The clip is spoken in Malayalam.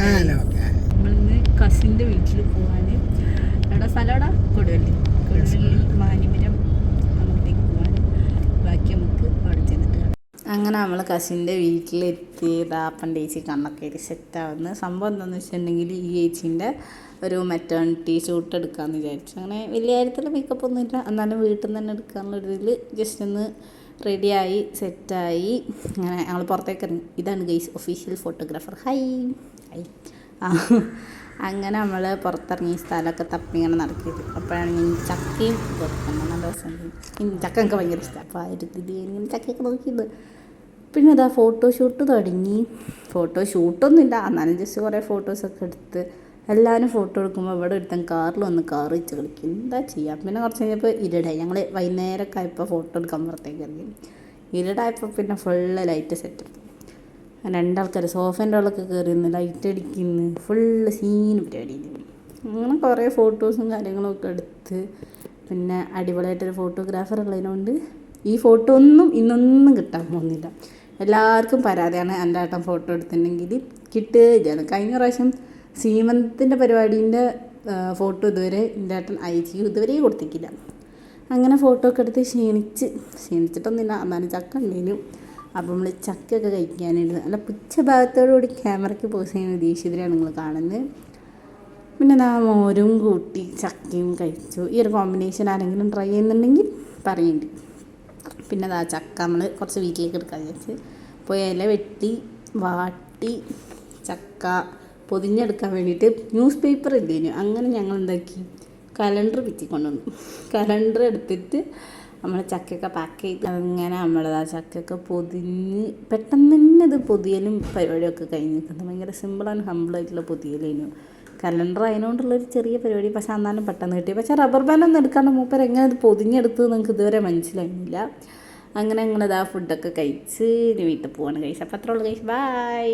നമ്മളിന്ന് കസിൻ്റെ വീട്ടിൽ പോകാൻ എവിടെ സ്ഥലം കൊടുവള്ളി മാനിമരം അങ്ങോട്ടേക്ക് പോകാൻ ബാക്കി നമുക്ക് അവിടെ ചെന്നിട്ട് അങ്ങനെ നമ്മൾ കസിൻ്റെ വീട്ടിലെത്തി ദാപ്പൻ്റെ ചേച്ചി കണ്ണൊക്കെ സെറ്റാവുന്ന സംഭവം എന്താണെന്ന് വെച്ചിട്ടുണ്ടെങ്കിൽ ഈ ചേച്ചീൻ്റെ ഒരു മെറ്റേണിറ്റി ഷൂട്ട് എടുക്കാമെന്ന് വിചാരിച്ചു. അങ്ങനെ വലിയ കാര്യത്തിൽ മേക്കപ്പ് ഒന്നുമില്ല, എന്നാലും വീട്ടിൽ നിന്ന് തന്നെ എടുക്കാനുള്ളൊരിതിൽ ജസ്റ്റ് ഒന്ന് റെഡിയായി സെറ്റായി. അങ്ങനെ ഞങ്ങൾ പുറത്തേക്ക് ഇറങ്ങി. ഇതാണ് guys official photographer. High high അങ്ങനെ നമ്മൾ പുറത്തിറങ്ങി സ്ഥലമൊക്കെ തപ്പി ഇങ്ങനെ നടക്കിയത്. അപ്പോഴാണ് ഞാൻ ചക്കയും പുറത്തുണ്ട്. നല്ല ദിവസം ചക്ക എനിക്ക് ഭയങ്കര ഇഷ്ടമാണ്. അപ്പോൾ ആ ഒരു ഇതിൽ ഇങ്ങനെ ചക്കയൊക്കെ നോക്കിയത്. പിന്നെ അതാ ഫോട്ടോഷൂട്ട് തുടങ്ങി. ഫോട്ടോഷൂട്ടൊന്നുമില്ല, എന്നാലും ജസ്റ്റ് കുറേ ഫോട്ടോസൊക്കെ എടുത്ത് എല്ലാവരും ഫോട്ടോ എടുക്കുമ്പോൾ ഇവിടെ ഒരുത്തൻ കാറിൽ വന്ന് കാർ വെച്ച് കളിക്കും. എന്താ ചെയ്യുക. പിന്നെ കുറച്ച് കഴിഞ്ഞപ്പോൾ ഇരുടായി. ഞങ്ങൾ വൈകുന്നേരമൊക്കെ ആയപ്പോൾ ഫോട്ടോ എടുക്കാൻ പുറത്തേക്ക് ഇറങ്ങി. ഇരുടായപ്പോൾ പിന്നെ ഫുള്ള് ലൈറ്റ് സെറ്റ്. രണ്ടാൾക്കാർ സോഫേൻ്റെ ഉള്ളൊക്കെ കയറിയിരുന്നു, ലൈറ്റ് അടിക്കുന്നു, ഫുള്ള് സീൻ പരിപാടി. അങ്ങനെ കുറേ ഫോട്ടോസും കാര്യങ്ങളൊക്കെ എടുത്ത് പിന്നെ അടിപൊളിയായിട്ടൊരു ഫോട്ടോഗ്രാഫർ ഉള്ളതിനോണ്ട് ഈ ഫോട്ടോ ഒന്നും ഇന്നൊന്നും കിട്ടാൻ പോകുന്നില്ല. എല്ലാവർക്കും പരാതിയാണ് എൻ്റെ ഏട്ടൻ ഫോട്ടോ എടുത്തിട്ടുണ്ടെങ്കിൽ കിട്ടുകയില്ല. കഴിഞ്ഞ പ്രാവശ്യം സീമന്തത്തിൻ്റെ പരിപാടീൻ്റെ ഫോട്ടോ ഇതുവരെ എൻ്റെ ഏട്ടൻ അയച്ചു ഇതുവരെ കൊടുത്തിട്ടില്ല. അങ്ങനെ ഫോട്ടോ ഒക്കെ എടുത്ത് ക്ഷീണിച്ചിട്ടൊന്നുമില്ല, എന്നാലും ചക്ക ഉണ്ടേനും. അപ്പം നമ്മൾ ചക്കയൊക്കെ കഴിക്കാനായിരുന്നു. നല്ല പുച്ഛഭാഗത്തോടുകൂടി ക്യാമറയ്ക്ക് പോസ് ചെയ്യുന്ന ദേഷ്യത്തിലാണ് നിങ്ങൾ കാണുന്നത്. പിന്നെ മോരും കൂട്ടി ചക്കയും കഴിച്ചു. ഈ ഒരു കോമ്പിനേഷൻ ആരെങ്കിലും ട്രൈ ചെയ്യുന്നുണ്ടെങ്കിൽ പറയുന്നുണ്ട്. പിന്നെ ചക്ക നമ്മൾ കുറച്ച് വീട്ടിലേക്ക് എടുക്കാൻ വിചാരിച്ച് പോയി ഇല വെട്ടി വാട്ടി ചക്ക പൊതിഞ്ഞെടുക്കാൻ വേണ്ടിയിട്ട് ന്യൂസ് പേപ്പർ ഇല്ലേനു. അങ്ങനെ ഞങ്ങൾ എന്താക്കി, കലണ്ടർ പിച്ചിക്കൊണ്ടുവന്നു. കലണ്ടർ എടുത്തിട്ട് നമ്മൾ ചക്കയൊക്കെ പാക്ക് ചെയ്ത് അങ്ങനെ നമ്മളത് ചക്കയൊക്കെ പൊതിഞ്ഞ് പെട്ടെന്ന് തന്നെ ഇത് പൊതിയലും പരിപാടിയൊക്കെ കഴിഞ്ഞ് നിൽക്കുന്നത്. ഭയങ്കര സിമ്പിൾ ആൻഡ് ഹമ്പിളായിട്ടുള്ള പൊതിയലേനു. കലണ്ടർ അതിനോണ്ടുള്ളൊരു ചെറിയ പരിപാടി, പക്ഷെ എന്നാലും പെട്ടെന്ന് കിട്ടി. പക്ഷേ റബ്ബർ ബാൻഡൊന്നും എടുക്കാണ്ട് മൂപ്പർ എങ്ങനെ അത് പൊതിഞ്ഞെടുത്ത് നിങ്ങൾക്ക് ഇതുവരെ മനസ്സിലായിരുന്നില്ല. അങ്ങനെ ഞങ്ങളിതാ ഫുഡൊക്കെ കഴിച്ച് വീട്ടിൽ പോവാണ്. കഴിച്ച് അപ്പോൾ അത്രയുള്ളൂ. കഴിച്ച് ബൈ.